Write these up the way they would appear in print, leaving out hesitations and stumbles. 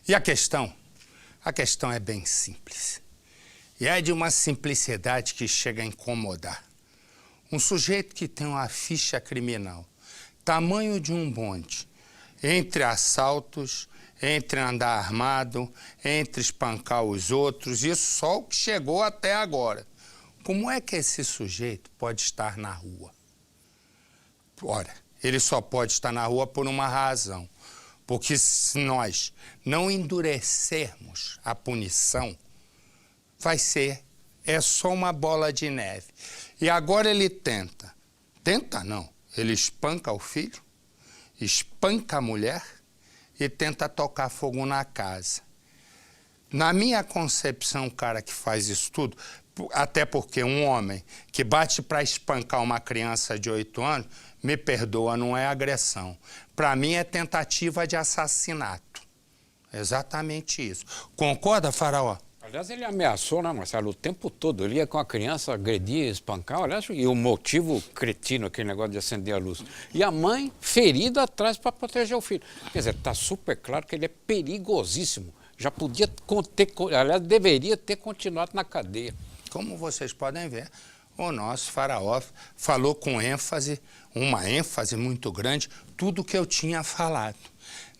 E a questão é bem simples. E é de uma simplicidade que chega a incomodar. Um sujeito que tem uma ficha criminal, tamanho de um bonde, entre assaltos, entre andar armado, entre espancar os outros, isso só o que chegou até agora. Como é que esse sujeito pode estar na rua? Ora, ele só pode estar na rua por uma razão. Porque se nós não endurecermos a punição, é só uma bola de neve. E agora ele tenta não, ele espanca o filho, espanca a mulher e tenta tocar fogo na casa. Na minha concepção, o cara que faz isso tudo, até porque um homem que bate para espancar uma criança de 8 anos, me perdoa, não é agressão. Para mim é tentativa de assassinato. Exatamente isso. Concorda, Faraó? Aliás, ele ameaçou, né, Marcelo, o tempo todo. Ele ia com a criança agredir, espancar, aliás, e o motivo cretino, aquele negócio de acender a luz. E a mãe ferida atrás para proteger o filho. Quer dizer, está super claro que ele é perigosíssimo. Já podia ter, aliás, deveria ter continuado na cadeia. Como vocês podem ver, o nosso Faraó falou com ênfase, uma ênfase muito grande, tudo que eu tinha falado.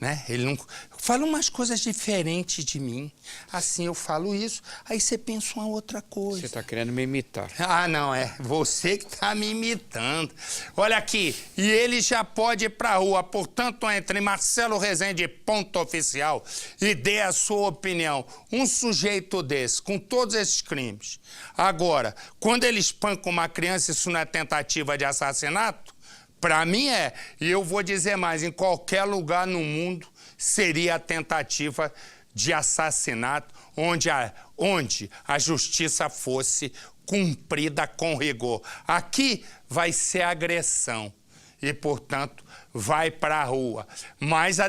Né? Ele não fala umas coisas diferentes de mim. Assim, eu falo isso, aí você pensa uma outra coisa. Você está querendo me imitar. Ah, não, é você que está me imitando. Olha aqui, e ele já pode ir para a rua, portanto, entre Marcelo Rezende, ponto oficial, e dê a sua opinião. Um sujeito desse, com todos esses crimes. Agora, quando ele espanca uma criança, isso não é tentativa de assassinato? Para mim é, e eu vou dizer mais, em qualquer lugar no mundo seria a tentativa de assassinato onde a justiça fosse cumprida com rigor. Aqui vai ser agressão e, portanto, vai para a rua. Mas o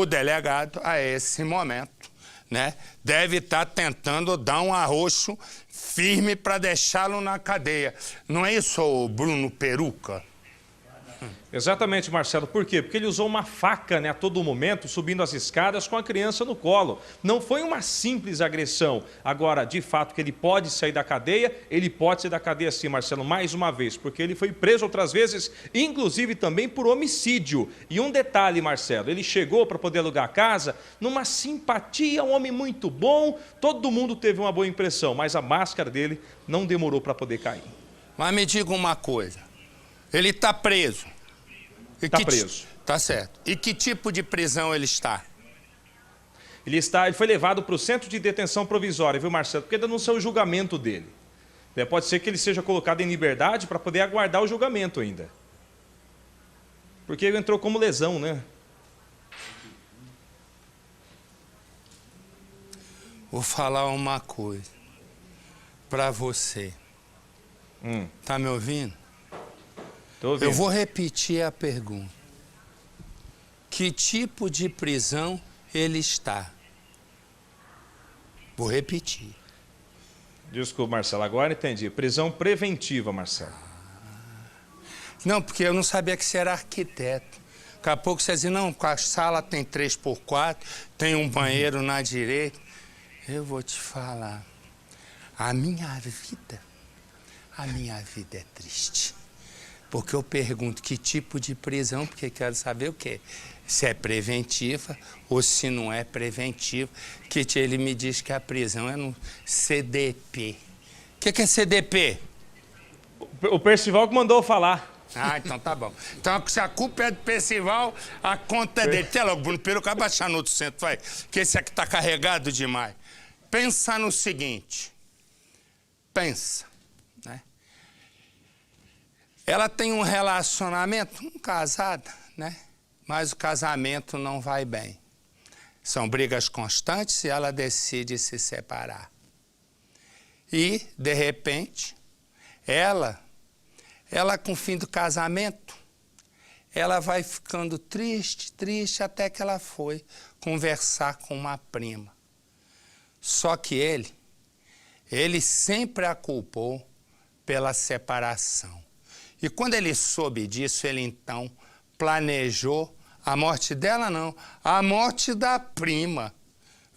delegado, a esse momento, né, deve estar tentando dar um arroxo firme para deixá-lo na cadeia. Não é isso, Bruno Peruca? Exatamente, Marcelo. Por quê? Porque ele usou uma faca, né, a todo momento, subindo as escadas com a criança no colo. Não foi uma simples agressão. Agora, de fato, que ele pode sair da cadeia, ele pode sair da cadeia sim, Marcelo, mais uma vez, porque ele foi preso outras vezes, inclusive também por homicídio. E um detalhe, Marcelo, ele chegou para poder alugar a casa numa simpatia, um homem muito bom, todo mundo teve uma boa impressão, mas a máscara dele não demorou para poder cair. Mas me diga uma coisa, ele está preso. Está preso. Tá certo. E que tipo de prisão ele está? Ele foi levado para o centro de detenção provisória, viu, Marcelo? Porque ainda não saiu o julgamento dele. Pode ser que ele seja colocado em liberdade para poder aguardar o julgamento ainda. Porque ele entrou como lesão, né? Vou falar uma coisa para você. Tá me ouvindo? Tô ouvindo. Eu vou repetir a pergunta. Que tipo de prisão ele está? Vou repetir. Desculpa, Marcelo, agora entendi. Prisão preventiva, Marcelo. Não, porque eu não sabia que você era arquiteto. Daqui a pouco você dizia, não, a sala tem 3x4, tem um banheiro na direita. Eu vou te falar, a minha vida é triste. Porque eu pergunto que tipo de prisão, porque quero saber o quê? Se é preventiva ou se não é preventiva. Que ele me diz que a prisão é no CDP. O que é CDP? O Percival que mandou falar. Ah, então tá bom. Então, se a culpa é do Percival, a conta é dele. Até logo, Bruno Peruca, vai baixar no outro centro, vai. Que esse aqui tá carregado demais. Pensa no seguinte. Pensa, né? Ela tem um relacionamento, casada, né? Mas o casamento não vai bem. São brigas constantes e ela decide se separar. E, de repente, ela com o fim do casamento, ela vai ficando triste, até que ela foi conversar com uma prima. Só que ele sempre a culpou pela separação. E quando ele soube disso, ele então planejou A morte dela não, a morte da prima.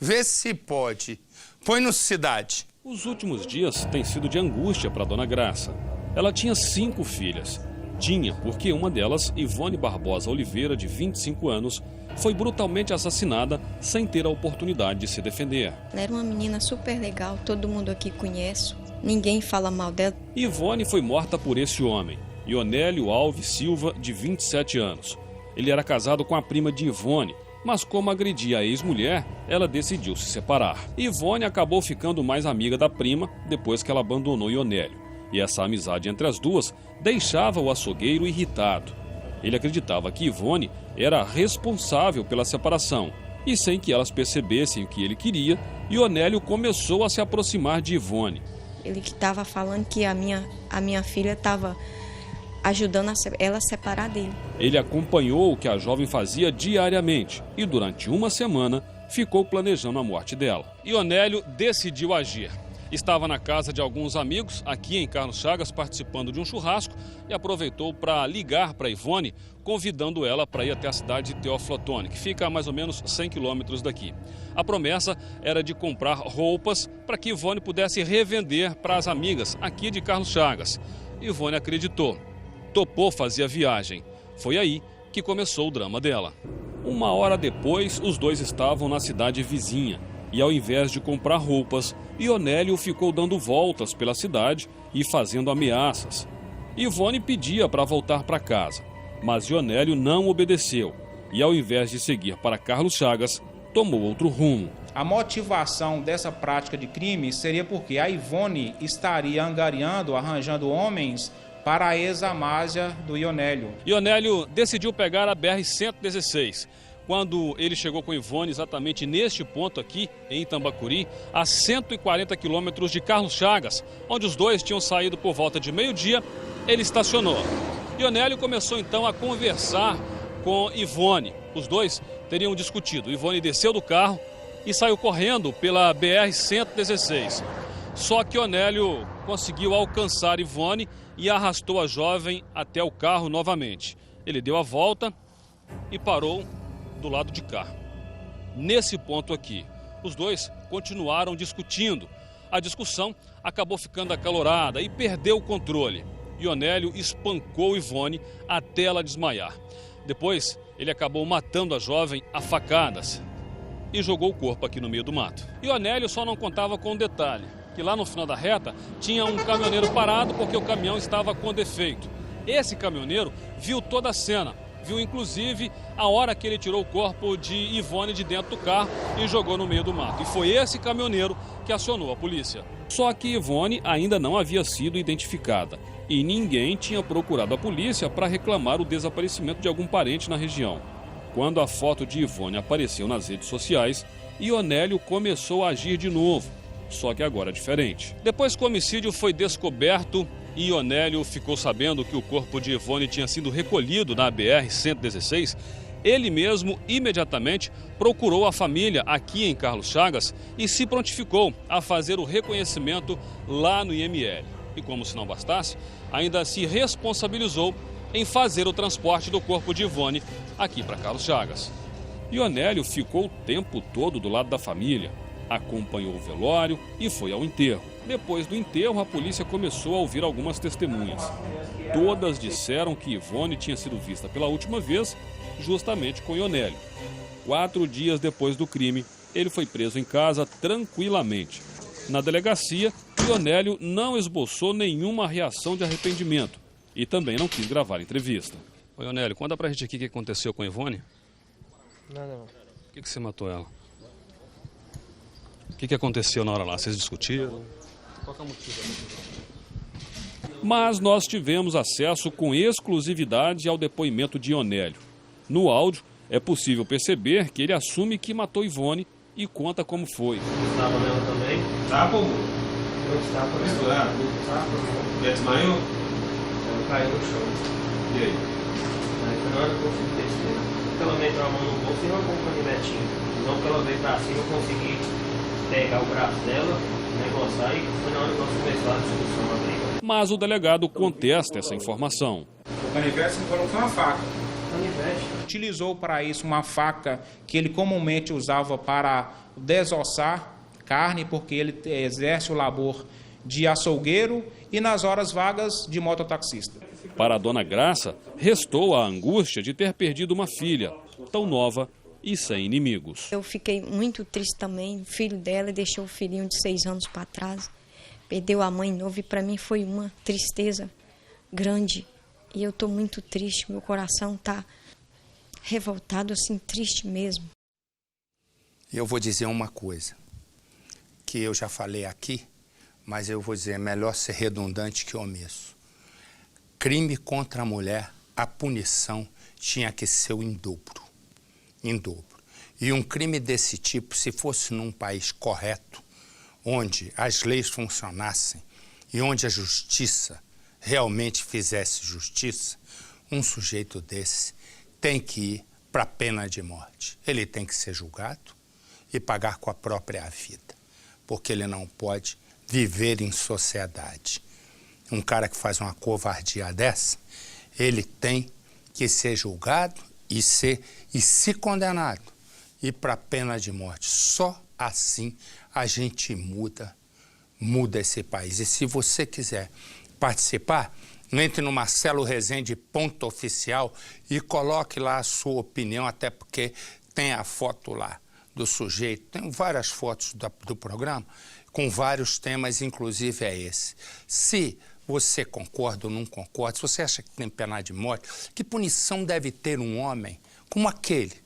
Vê se pode. Põe no Cidade. Os últimos dias têm sido de angústia para Dona Graça. Ela tinha 5 filhas. Tinha porque uma delas, Ivone Barbosa Oliveira, de 25 anos, foi brutalmente assassinada sem ter a oportunidade de se defender. Ela era uma menina super legal, todo mundo aqui conhece, ninguém fala mal dela. Ivone foi morta por esse homem, Ionélio Alves Silva, de 27 anos. Ele era casado com a prima de Ivone, mas como agredia a ex-mulher, ela decidiu se separar. Ivone acabou ficando mais amiga da prima depois que ela abandonou Ionélio. E essa amizade entre as duas deixava o açougueiro irritado. Ele acreditava que Ivone era responsável pela separação. E sem que elas percebessem o que ele queria, Ionélio começou a se aproximar de Ivone. Ele que estava falando que a minha filha estava ajudando ela a separar dele. Ele acompanhou o que a jovem fazia diariamente e durante uma semana ficou planejando a morte dela. Ionélio decidiu agir. Estava na casa de alguns amigos aqui em Carlos Chagas participando de um churrasco e aproveitou para ligar para Ivone, convidando ela para ir até a cidade de Teófilo Otoni, que fica a mais ou menos 100 quilômetros daqui. A promessa era de comprar roupas para que Ivone pudesse revender para as amigas aqui de Carlos Chagas. Ivone acreditou. Topou fazer a viagem. Foi aí que começou o drama dela. 1 hora depois, os dois estavam na cidade vizinha. E ao invés de comprar roupas, Ionélio ficou dando voltas pela cidade e fazendo ameaças. Ivone pedia para voltar para casa, mas Ionélio não obedeceu. E ao invés de seguir para Carlos Chagas, tomou outro rumo. A motivação dessa prática de crime seria porque a Ivone estaria angariando, arranjando homens para a ex-amásia do Ionélio. Ionélio decidiu pegar a BR-116. Quando ele chegou com Ivone exatamente neste ponto aqui, em Itambacuri, a 140 quilômetros de Carlos Chagas, onde os dois tinham saído por volta de meio-dia, ele estacionou. Ionélio começou então a conversar com Ivone. Os dois teriam discutido. Ivone desceu do carro e saiu correndo pela BR-116. Só que Ionélio conseguiu alcançar Ivone e arrastou a jovem até o carro novamente. Ele deu a volta e parou do lado de cá. Nesse ponto aqui, os dois continuaram discutindo. A discussão acabou ficando acalorada e perdeu o controle. Ionélio espancou Ivone até ela desmaiar. Depois, ele acabou matando a jovem a facadas e jogou o corpo aqui no meio do mato. Ionélio só não contava com um detalhe, que lá no final da reta tinha um caminhoneiro parado porque o caminhão estava com defeito. Esse caminhoneiro viu toda a cena, viu inclusive a hora que ele tirou o corpo de Ivone de dentro do carro e jogou no meio do mato. E foi esse caminhoneiro que acionou a polícia. Só que Ivone ainda não havia sido identificada e ninguém tinha procurado a polícia para reclamar o desaparecimento de algum parente na região. Quando a foto de Ivone apareceu nas redes sociais, Ionélio começou a agir de novo, só que agora diferente. Depois que o homicídio foi descoberto e Ionélio ficou sabendo que o corpo de Ivone tinha sido recolhido na BR-116, ele mesmo imediatamente procurou a família aqui em Carlos Chagas e se prontificou a fazer o reconhecimento lá no IML. E como se não bastasse, ainda se responsabilizou em fazer o transporte do corpo de Ivone aqui para Carlos Chagas. Ionélio ficou o tempo todo do lado da família, acompanhou o velório e foi ao enterro. Depois do enterro, a polícia começou a ouvir algumas testemunhas. Todas disseram que Ivone tinha sido vista pela última vez justamente com Ionélio. 4 dias depois do crime, ele foi preso em casa tranquilamente. Na delegacia, Ionélio não esboçou nenhuma reação de arrependimento e também não quis gravar a entrevista. Ô Ionélio, conta pra gente aqui o que aconteceu com Ivone. Não. Por que você matou ela? O que aconteceu na hora lá? Vocês discutiram? Qual é o motivo? Mas nós tivemos acesso com exclusividade ao depoimento de Ionélio. No áudio, é possível perceber que ele assume que matou Ivone e conta como foi. Estava nela também? Tá, pô? Eu estava Estava. Ele desmaiou? Eu caí no chão. E aí? Aí foi na hora que eu fui terceira. Ela meteu a mão no bolso e eu acompanhei netinho. Não que ela veio pra cima, eu consegui pegar o braço dela, negociar e foi na hora que nós começamos a discussão, a briga. Mas o delegado contesta essa informação. O canivete falou que foi uma faca. canivete. Utilizou para isso uma faca que ele comumente usava para desossar carne, porque ele exerce o labor de açougueiro e nas horas vagas de mototaxista. Para a dona Graça, restou a angústia de ter perdido uma filha, tão nova e sem inimigos. Eu fiquei muito triste também. O filho dela deixou o filhinho de 6 anos para trás. Perdeu a mãe nova e para mim foi uma tristeza grande. E eu estou muito triste, meu coração está revoltado, assim, triste mesmo. Eu vou dizer uma coisa, que eu já falei aqui, mas eu vou dizer, é melhor ser redundante que omisso. Crime contra a mulher, a punição tinha que ser em dobro. Em dobro. E um crime desse tipo, se fosse num país correto, onde as leis funcionassem e onde a justiça realmente fizesse justiça, um sujeito desse tem que ir para a pena de morte. Ele tem que ser julgado e pagar com a própria vida, porque ele não pode viver em sociedade. Um cara que faz uma covardia dessa, ele tem que ser julgado e se condenado, ir para a pena de morte. Só assim a gente muda esse país. E se você quiser participar, entre no Marcelo Rezende .oficial e coloque lá a sua opinião, até porque tem a foto lá do sujeito. Tem várias fotos do programa com vários temas, inclusive é esse. Se você concorda ou não concorda, se você acha que tem pena de morte, que punição deve ter um homem como aquele?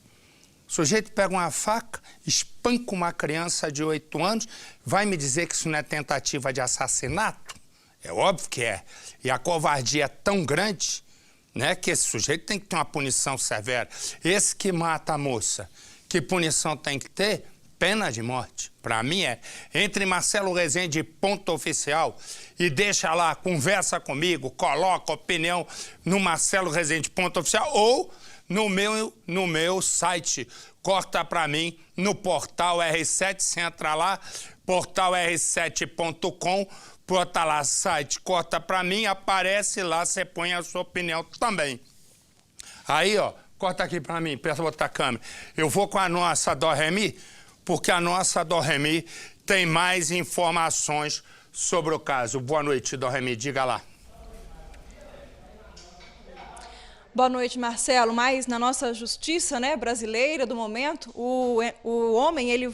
O sujeito pega uma faca, espanca uma criança de 8 anos, vai me dizer que isso não é tentativa de assassinato? É óbvio que é. E a covardia é tão grande, né, que esse sujeito tem que ter uma punição severa. Esse que mata a moça, que punição tem que ter? Pena de morte. Para mim é. Entre Marcelo Rezende .oficial e deixa lá, conversa comigo, coloca opinião no Marcelo Rezende .oficial ou no meu site. Corta para mim no portal R7, você entra lá, portalr7.com, bota lá site, corta para mim, aparece lá, você põe a sua opinião também. Aí, ó, corta aqui para mim, peça botar a câmera. Eu vou com a nossa Dó Remi, porque a nossa Dó Remi tem mais informações sobre o caso. Boa noite, Dó Remi, diga lá. Boa noite, Marcelo. Mas na nossa justiça, né, brasileira do momento, o homem ele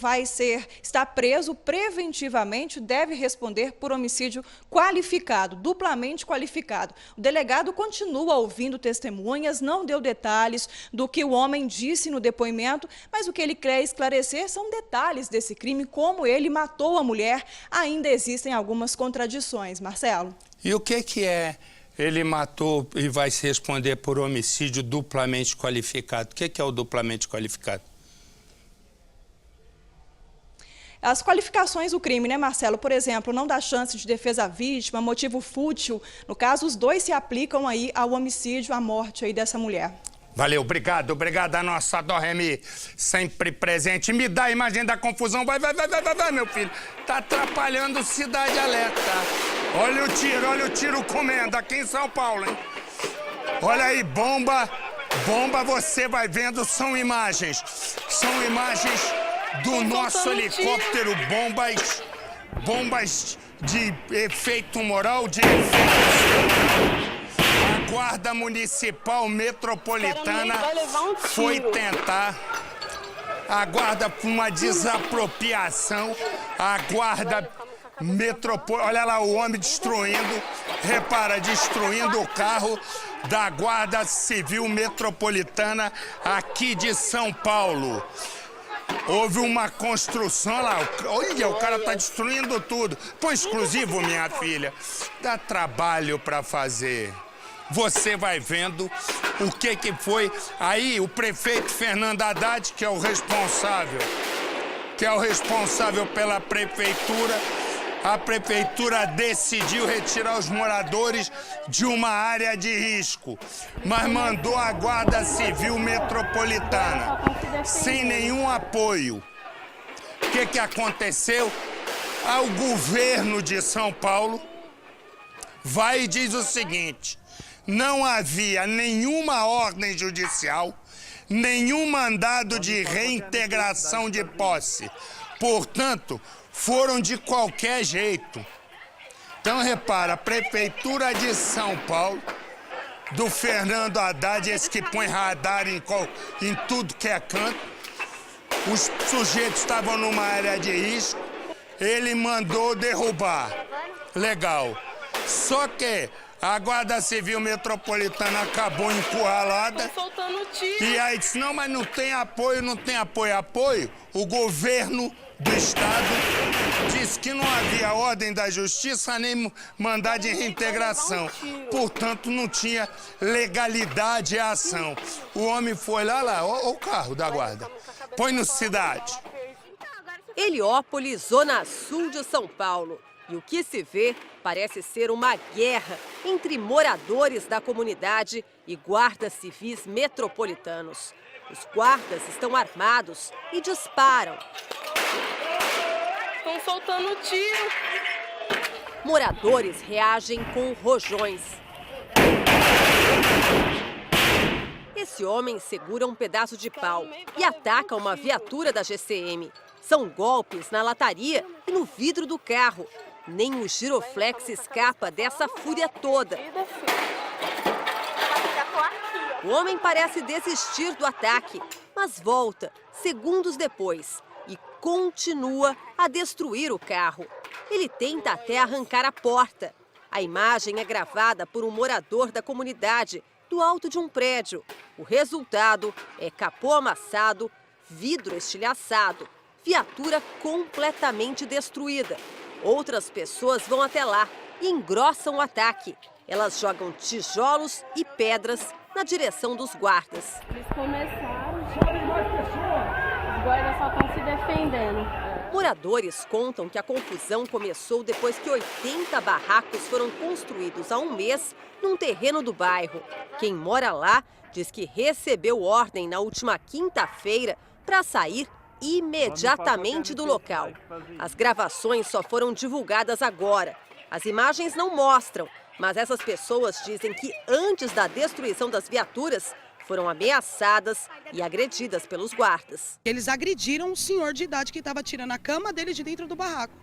está preso preventivamente, deve responder por homicídio qualificado, duplamente qualificado. O delegado continua ouvindo testemunhas, não deu detalhes do que o homem disse no depoimento, mas o que ele quer esclarecer são detalhes desse crime, como ele matou a mulher. Ainda existem algumas contradições, Marcelo. E o que é? Ele matou e vai se responder por homicídio duplamente qualificado. O que é o duplamente qualificado? As qualificações do crime, né, Marcelo? Por exemplo, não dá chance de defesa à vítima, motivo fútil. No caso, os dois se aplicam aí ao homicídio, à morte aí dessa mulher. Valeu, obrigado a nossa Dó Remi, sempre presente. Me dá a imagem da confusão, vai, meu filho. Tá atrapalhando o Cidade Alerta. Olha o tiro comendo aqui em São Paulo, hein? Olha aí, bomba, você vai vendo, são imagens do nosso helicóptero, bombas de efeito moral, de efeito. A Guarda Municipal Metropolitana foi tentar, a Guarda, por uma desapropriação, a Guarda Metropolitana, olha lá o homem destruindo, repara, destruindo o carro da Guarda Civil Metropolitana aqui de São Paulo. Houve uma construção lá, olha, o cara tá destruindo tudo. Põe exclusivo, minha filha, dá trabalho para fazer. Você vai vendo o que foi. Aí o prefeito Fernando Haddad, que é o responsável pela prefeitura, a prefeitura decidiu retirar os moradores de uma área de risco, mas mandou a Guarda Civil Metropolitana sem nenhum apoio. O que aconteceu? O governo de São Paulo vai e diz o seguinte: não havia nenhuma ordem judicial, nenhum mandado de reintegração de posse. Portanto, foram de qualquer jeito. Então, repara, a Prefeitura de São Paulo, do Fernando Haddad, esse que põe radar em tudo que é canto, os sujeitos estavam numa área de risco, ele mandou derrubar. Legal. Só que a Guarda Civil Metropolitana acabou encurralada. Soltando tiro. E aí disse, não, mas não tem apoio, não tem apoio. Apoio, o governo do Estado disse que não havia ordem da Justiça nem mandado de reintegração. Portanto, não tinha legalidade à ação. O homem foi lá, ó o carro da guarda. Põe no Cidade. Heliópolis, zona sul de São Paulo. E o que se vê parece ser uma guerra entre moradores da comunidade e guardas civis metropolitanos. Os guardas estão armados e disparam. Estão soltando tiro. Moradores reagem com rojões. Esse homem segura um pedaço de pau e ataca uma viatura da GCM. São golpes na lataria e no vidro do carro. Nem o giroflex escapa dessa fúria toda. O homem parece desistir do ataque, mas volta segundos depois e continua a destruir o carro. Ele tenta até arrancar a porta. A imagem é gravada por um morador da comunidade, do alto de um prédio. O resultado é capô amassado, vidro estilhaçado, viatura completamente destruída. Outras pessoas vão até lá e engrossam o ataque. Elas jogam tijolos e pedras na direção dos guardas. Eles começaram, os guardas só estão se defendendo. Moradores contam que a confusão começou depois que 80 barracos foram construídos há um mês num terreno do bairro. Quem mora lá diz que recebeu ordem na última quinta-feira para sair imediatamente do local. As gravações só foram divulgadas agora. As imagens não mostram, mas essas pessoas dizem que antes da destruição das viaturas, foram ameaçadas e agredidas pelos guardas. Eles agrediram um senhor de idade que estava tirando a cama dele de dentro do barraco.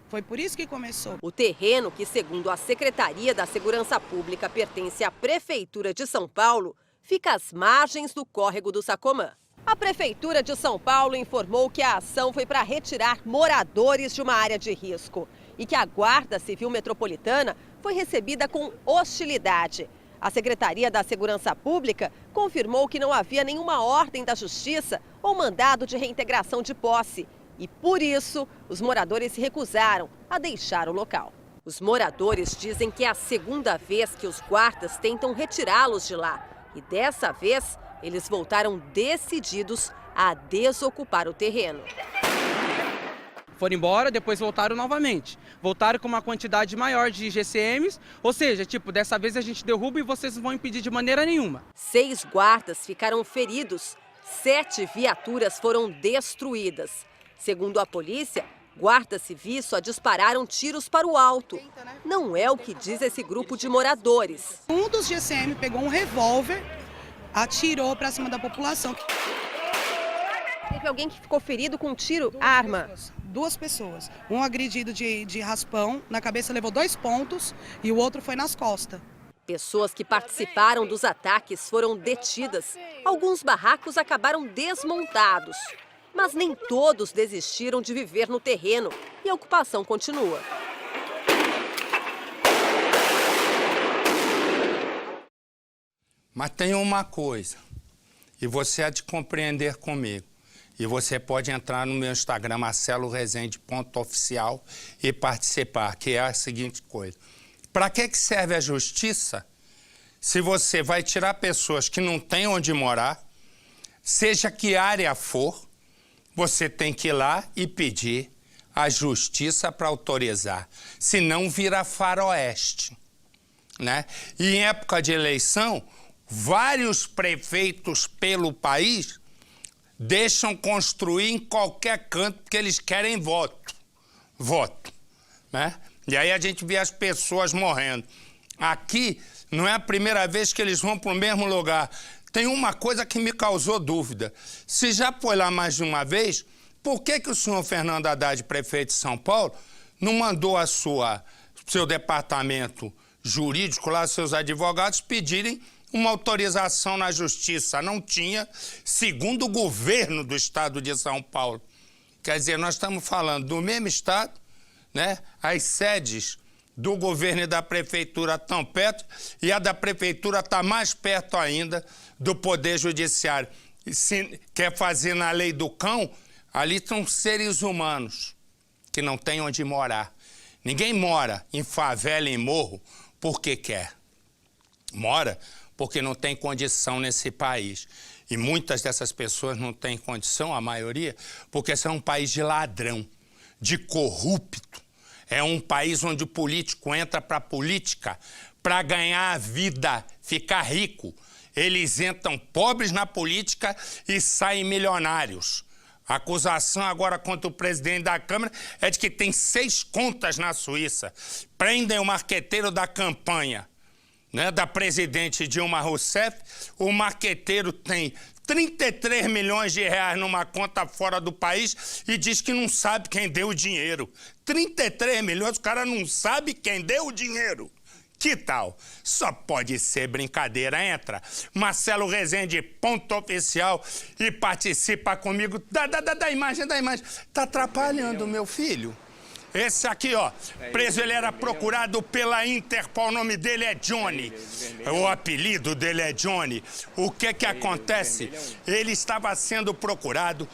Foi por isso que começou. O terreno, que segundo a Secretaria da Segurança Pública pertence à Prefeitura de São Paulo, fica às margens do córrego do Sacomã. A Prefeitura de São Paulo informou que a ação foi para retirar moradores de uma área de risco e que a Guarda Civil Metropolitana foi recebida com hostilidade. A Secretaria da Segurança Pública confirmou que não havia nenhuma ordem da Justiça ou mandado de reintegração de posse. E, por isso, os moradores se recusaram a deixar o local. Os moradores dizem que é a segunda vez que os guardas tentam retirá-los de lá. E dessa vez, eles voltaram decididos a desocupar o terreno. Foram embora, depois voltaram novamente. Voltaram com uma quantidade maior de GCMs, ou seja, dessa vez a gente derruba e vocês não vão impedir de maneira nenhuma. 6 guardas ficaram feridos, 7 viaturas foram destruídas. Segundo a polícia, guardas civis só dispararam tiros para o alto. Não é o que diz esse grupo de moradores. Um dos GCM pegou um revólver, atirou para cima da população. Teve alguém que ficou ferido com um tiro, arma? 2 pessoas. Um agredido de raspão, na cabeça levou 2 pontos e o outro foi nas costas. Pessoas que participaram dos ataques foram detidas. Alguns barracos acabaram desmontados. Mas nem todos desistiram de viver no terreno e a ocupação continua. Mas tem uma coisa, e você há de compreender comigo. E você pode entrar no meu Instagram, marcelorezende.oficial, e participar, que é a seguinte coisa. Para que serve a justiça se você vai tirar pessoas que não têm onde morar, seja que área for, você tem que ir lá e pedir a justiça para autorizar, senão vira faroeste, né? E em época de eleição, vários prefeitos pelo país deixam construir em qualquer canto porque eles querem voto, né? E aí a gente vê as pessoas morrendo. Aqui, Não é a primeira vez que eles vão para o mesmo lugar. Tem uma coisa que me causou dúvida. Se já foi lá mais de uma vez, por que o senhor Fernando Haddad, prefeito de São Paulo, não mandou seu departamento jurídico lá, seus advogados, pedirem uma autorização na justiça? Não tinha, segundo o governo do estado de São Paulo. Quer dizer, nós estamos falando do mesmo estado, né? As sedes do governo e da prefeitura estão perto e a da prefeitura está mais perto ainda do Poder Judiciário. E se quer fazer na lei do cão, ali estão seres humanos que não têm onde morar. Ninguém mora em favela, em morro, porque quer. Mora porque não tem condição nesse país. E muitas dessas pessoas não têm condição, a maioria, porque esse é um país de ladrão, de corrupto. É um país onde o político entra para a política para ganhar a vida, ficar rico. Eles entram pobres na política e saem milionários. A acusação agora contra o presidente da Câmara é de que tem 6 contas na Suíça. Prendem o marqueteiro da campanha, né, da presidente Dilma Rousseff. O marqueteiro tem 33 milhões de reais numa conta fora do país e diz que não sabe quem deu o dinheiro. 33 milhões, o cara não sabe quem deu o dinheiro. Que tal? Só pode ser brincadeira. Entra, Marcelo Rezende, ponto oficial, e participa comigo. Da imagem. Tá atrapalhando, meu filho. Esse aqui, ó, preso, ele era procurado pela Interpol, o nome dele é Johnny. O apelido dele é Johnny. O que acontece? Ele estava sendo procurado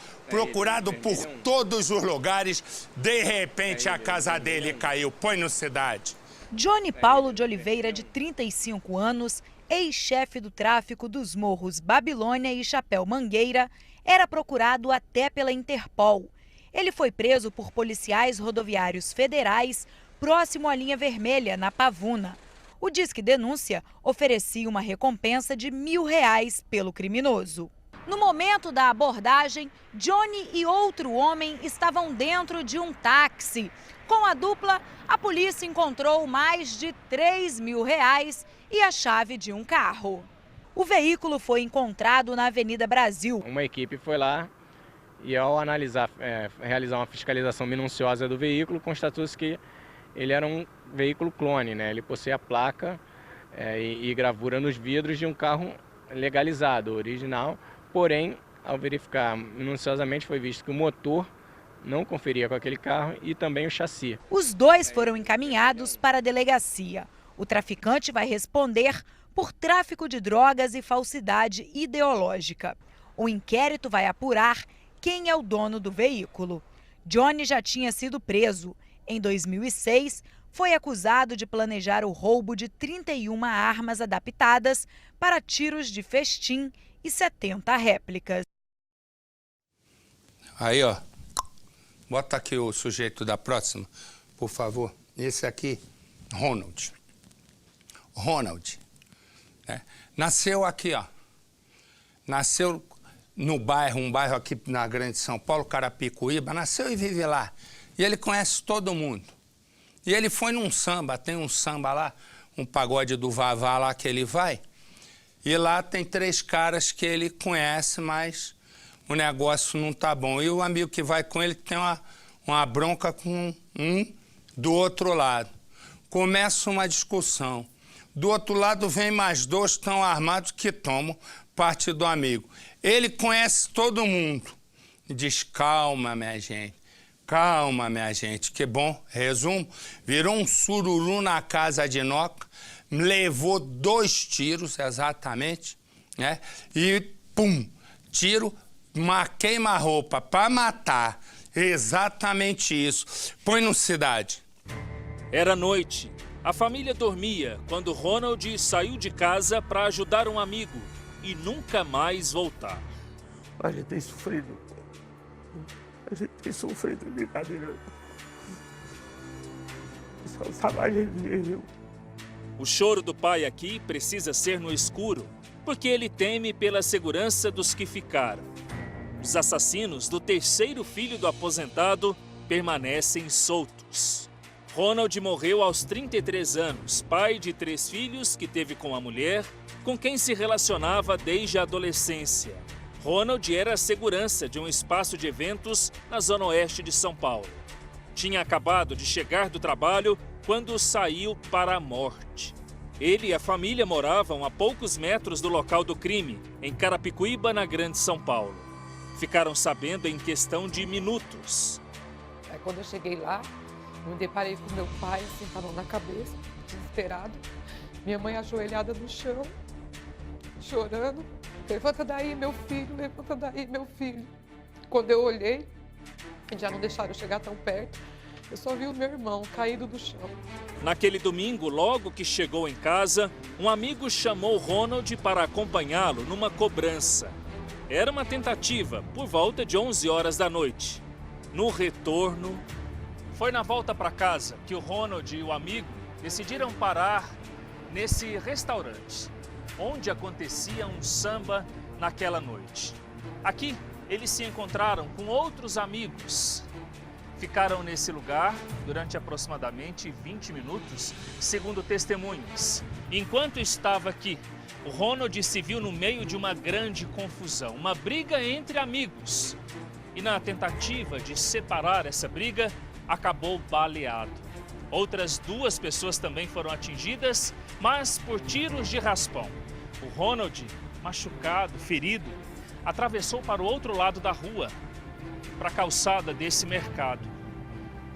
por todos os lugares. De repente, a casa dele caiu. Põe no Cidade. Johnny Paulo de Oliveira, de 35 anos, ex-chefe do tráfico dos morros Babilônia e Chapéu Mangueira, era procurado até pela Interpol. Ele foi preso por policiais rodoviários federais próximo à linha vermelha, na Pavuna. O Disque Denúncia oferecia uma recompensa de R$1.000 pelo criminoso. No momento da abordagem, Johnny e outro homem estavam dentro de um táxi. Com a dupla, a polícia encontrou mais de R$3.000 e a chave de um carro. O veículo foi encontrado na Avenida Brasil. Uma equipe foi lá e, ao realizar uma fiscalização minuciosa do veículo, constatou-se que ele era um veículo clone, né? Ele possuía a placa e gravura nos vidros de um carro legalizado, original. Porém, ao verificar minuciosamente, foi visto que o motor não conferia com aquele carro e também o chassi. Os dois foram encaminhados para a delegacia. O traficante vai responder por tráfico de drogas e falsidade ideológica. O inquérito vai apurar quem é o dono do veículo. Johnny já tinha sido preso. Em 2006, foi acusado de planejar o roubo de 31 armas adaptadas para tiros de festim e 70 réplicas. Aí, ó. Bota aqui o sujeito da próxima, por favor. Esse aqui, Ronald. Né? Nasceu aqui, ó. Nasceu no bairro, um bairro aqui na Grande São Paulo, Carapicuíba. Nasceu e vive lá. E ele conhece todo mundo. E ele foi num samba, tem um samba lá, um pagode do Vavá lá que ele vai. E lá tem 3 caras que ele conhece, mas o negócio não tá bom. E o amigo que vai com ele tem uma bronca com um do outro lado. Começa uma discussão. Do outro lado vem mais 2 tão armados que tomam parte do amigo. Ele conhece todo mundo. E diz, calma, minha gente. Calma, minha gente. Que bom. Resumo, virou um sururu na casa de Noca, levou 2 tiros, exatamente, né? E, pum, tiro, uma queima-roupa para matar. Exatamente isso. Põe no Cidade. Era noite. A família dormia quando Ronald saiu de casa para ajudar um amigo e nunca mais voltar. A gente tem sofrido. A gente tem sofrido, brincadeira. Só sabe a gente viu. O choro do pai aqui precisa ser no escuro, porque ele teme pela segurança dos que ficaram. Os assassinos do 3º filho do aposentado permanecem soltos. Ronald morreu aos 33 anos, pai de 3 filhos que teve com a mulher, com quem se relacionava desde a adolescência. Ronald era a segurança de um espaço de eventos na zona oeste de São Paulo. Tinha acabado de chegar do trabalho quando saiu para a morte. Ele e a família moravam a poucos metros do local do crime, em Carapicuíba, na Grande São Paulo. Ficaram sabendo em questão de minutos. Aí quando eu cheguei lá, eu me deparei com meu pai, assim, com a mão na cabeça, desesperado. Minha mãe ajoelhada no chão, chorando. Levanta daí, meu filho, levanta daí, meu filho. Quando eu olhei, já não deixaram eu chegar tão perto, eu só vi o meu irmão caído do chão. Naquele domingo, logo que chegou em casa, um amigo chamou Ronald para acompanhá-lo numa cobrança. Era uma tentativa, por volta de 11 horas da noite. No retorno, foi na volta para casa que o Ronald e o amigo decidiram parar nesse restaurante, onde acontecia um samba naquela noite. Aqui, eles se encontraram com outros amigos. Ficaram nesse lugar durante aproximadamente 20 minutos, segundo testemunhas. Enquanto estava aqui, o Ronald se viu no meio de uma grande confusão, uma briga entre amigos. E na tentativa de separar essa briga, acabou baleado. Outras 2 pessoas também foram atingidas, mas por tiros de raspão. O Ronald, machucado, ferido, atravessou para o outro lado da rua, para a calçada desse mercado.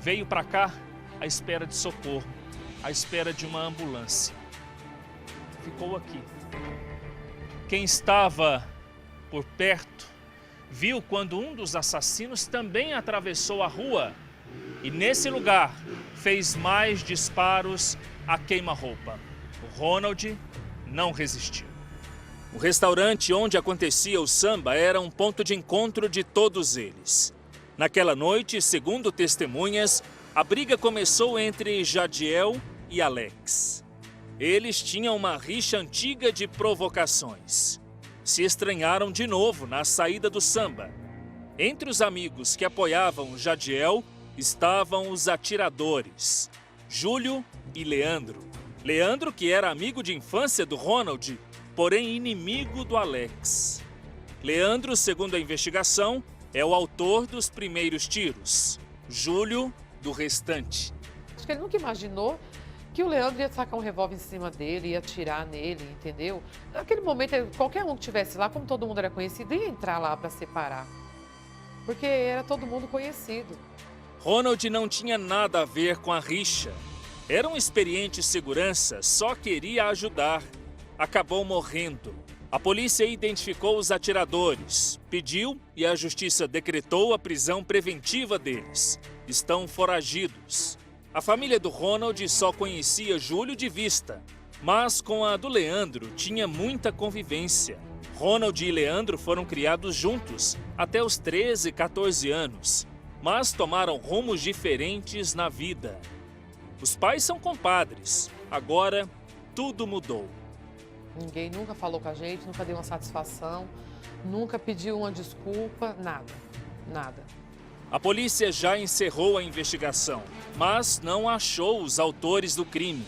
Veio para cá à espera de socorro, à espera de uma ambulância. Ficou aqui. Quem estava por perto viu quando um dos assassinos também atravessou a rua e nesse lugar fez mais disparos a queima-roupa. O Ronald não resistiu. O restaurante onde acontecia o samba era um ponto de encontro de todos eles. Naquela noite, segundo testemunhas, a briga começou entre Jadiel e Alex. Eles tinham uma rixa antiga de provocações. Se estranharam de novo na saída do samba. Entre os amigos que apoiavam Jadiel estavam os atiradores, Júlio e Leandro. Leandro, que era amigo de infância do Ronald, porém inimigo do Alex. Leandro, segundo a investigação, é o autor dos primeiros tiros. Júlio, do restante. Acho que ele nunca imaginou que o Leandro ia sacar um revólver em cima dele, ia atirar nele, entendeu? Naquele momento, qualquer um que estivesse lá, como todo mundo era conhecido, ia entrar lá para separar. Porque era todo mundo conhecido. Ronald não tinha nada a ver com a rixa. Era um experiente segurança, só queria ajudar. Acabou morrendo. A polícia identificou os atiradores, pediu e a justiça decretou a prisão preventiva deles. Estão foragidos. A família do Ronald só conhecia Júlio de vista, mas com a do Leandro tinha muita convivência. Ronald e Leandro foram criados juntos até os 13, 14 anos, mas tomaram rumos diferentes na vida. Os pais são compadres, agora tudo mudou. Ninguém nunca falou com a gente, nunca deu uma satisfação, nunca pediu uma desculpa, nada, nada. A polícia já encerrou a investigação, mas não achou os autores do crime.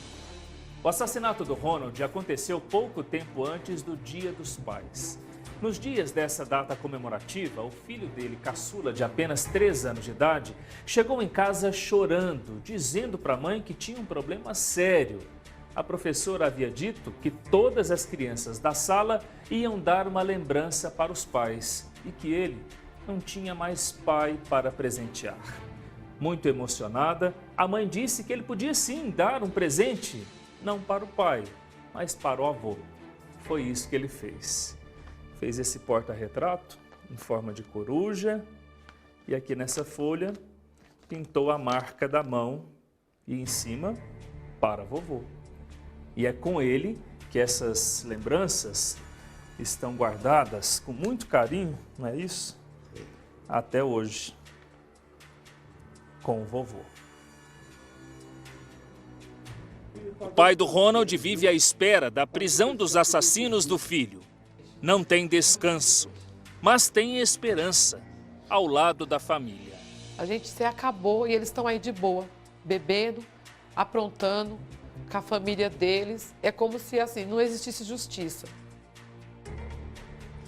O assassinato do Ronald aconteceu pouco tempo antes do Dia dos Pais. Nos dias dessa data comemorativa, o filho dele, caçula, de apenas 3 anos de idade, chegou em casa chorando, dizendo para a mãe que tinha um problema sério. A professora havia dito que todas as crianças da sala iam dar uma lembrança para os pais e que ele não tinha mais pai para presentear. Muito emocionada, a mãe disse que ele podia sim dar um presente, não para o pai, mas para o avô. Foi isso que ele fez. Fez esse porta-retrato em forma de coruja e aqui nessa folha pintou a marca da mão e em cima para vovô. E é com ele que essas lembranças estão guardadas com muito carinho, não é isso? Até hoje, com o vovô. O pai do Ronald vive à espera da prisão dos assassinos do filho. Não tem descanso, mas tem esperança ao lado da família. A gente se acabou e eles estão aí de boa, bebendo, aprontando com a família deles. É como se assim não existisse justiça.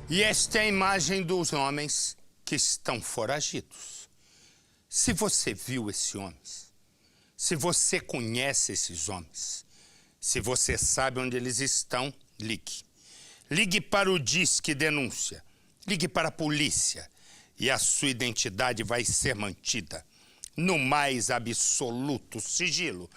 E esta é a imagem dos homens que estão foragidos. Se você viu esses homens, se você conhece esses homens, se você sabe onde eles estão, ligue. Ligue para o Disque Denúncia, ligue para a polícia e a sua identidade vai ser mantida no mais absoluto sigilo.